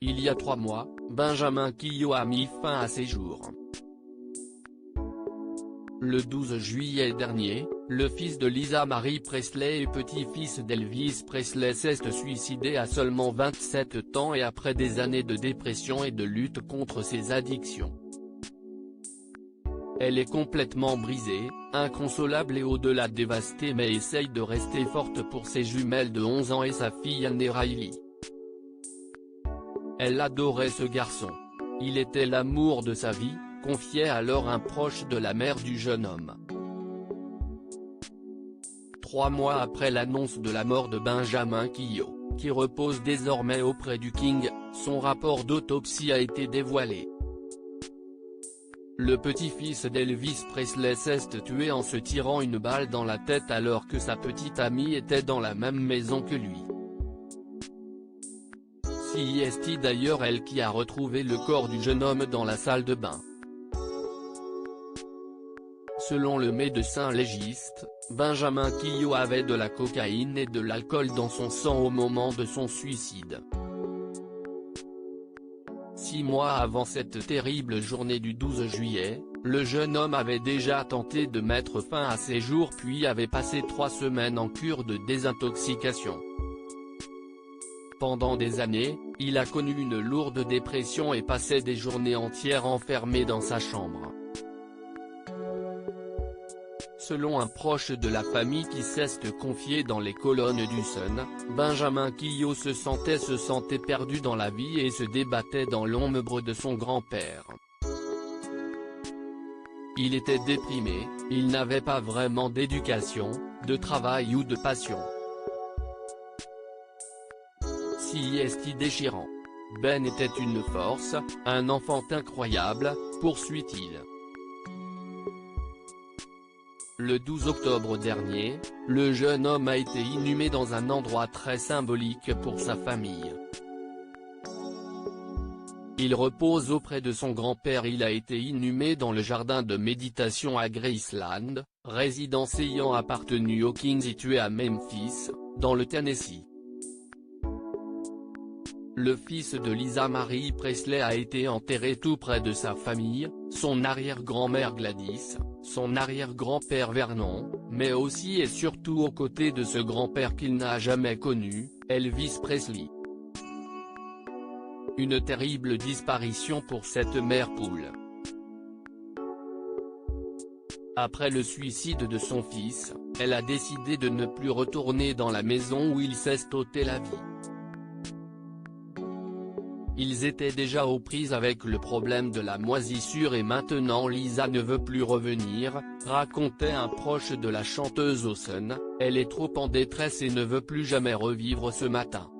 Il y a 3 mois, Benjamin Quillot a mis fin à ses jours. Le 12 juillet dernier, le fils de Lisa Marie Presley et petit-fils d'Elvis Presley s'est suicidé à seulement 27 ans et après des années de dépression et de lutte contre ses addictions. Elle est complètement brisée, inconsolable et au-delà dévastée, mais essaye de rester forte pour ses jumelles de 11 ans et sa fille Anne Riley. Elle adorait ce garçon. Il était l'amour de sa vie, confiait alors un proche de la mère du jeune homme. 3 mois après l'annonce de la mort de Benjamin Quillot, qui repose désormais auprès du King, son rapport d'autopsie a été dévoilé. Le petit-fils d'Elvis Presley s'est tué en se tirant une balle dans la tête alors que sa petite amie était dans la même maison que lui. C'est d'ailleurs elle qui a retrouvé le corps du jeune homme dans la salle de bain. Selon le médecin légiste, Benjamin Quillot avait de la cocaïne et de l'alcool dans son sang au moment de son suicide. 6 mois avant cette terrible journée du 12 juillet, le jeune homme avait déjà tenté de mettre fin à ses jours puis avait passé 3 semaines en cure de désintoxication. Pendant des années, il a connu une lourde dépression et passait des journées entières enfermé dans sa chambre. Selon un proche de la famille qui s'est confié dans les colonnes du Sun, Benjamin Quillot se sentait perdu dans la vie et se débattait dans l'ombre de son grand-père. Il était déprimé, il n'avait pas vraiment d'éducation, de travail ou de passion. C'est déchirant. Ben était une force, un enfant incroyable, poursuit-il. Le 12 octobre dernier, le jeune homme a été inhumé dans un endroit très symbolique pour sa famille. Il repose auprès de son grand-père. Il a été inhumé dans le jardin de méditation à Graceland, résidence ayant appartenu au King situé à Memphis, dans le Tennessee. Le fils de Lisa Marie Presley a été enterré tout près de sa famille, son arrière-grand-mère Gladys, son arrière-grand-père Vernon, mais aussi et surtout aux côtés de ce grand-père qu'il n'a jamais connu, Elvis Presley. Une terrible disparition pour cette mère poule. Après le suicide de son fils, elle a décidé de ne plus retourner dans la maison où il s'est ôté la vie. Ils étaient déjà aux prises avec le problème de la moisissure et maintenant Lisa ne veut plus revenir, racontait un proche de la chanteuse au Sun. Elle est trop en détresse et ne veut plus jamais revivre ce matin.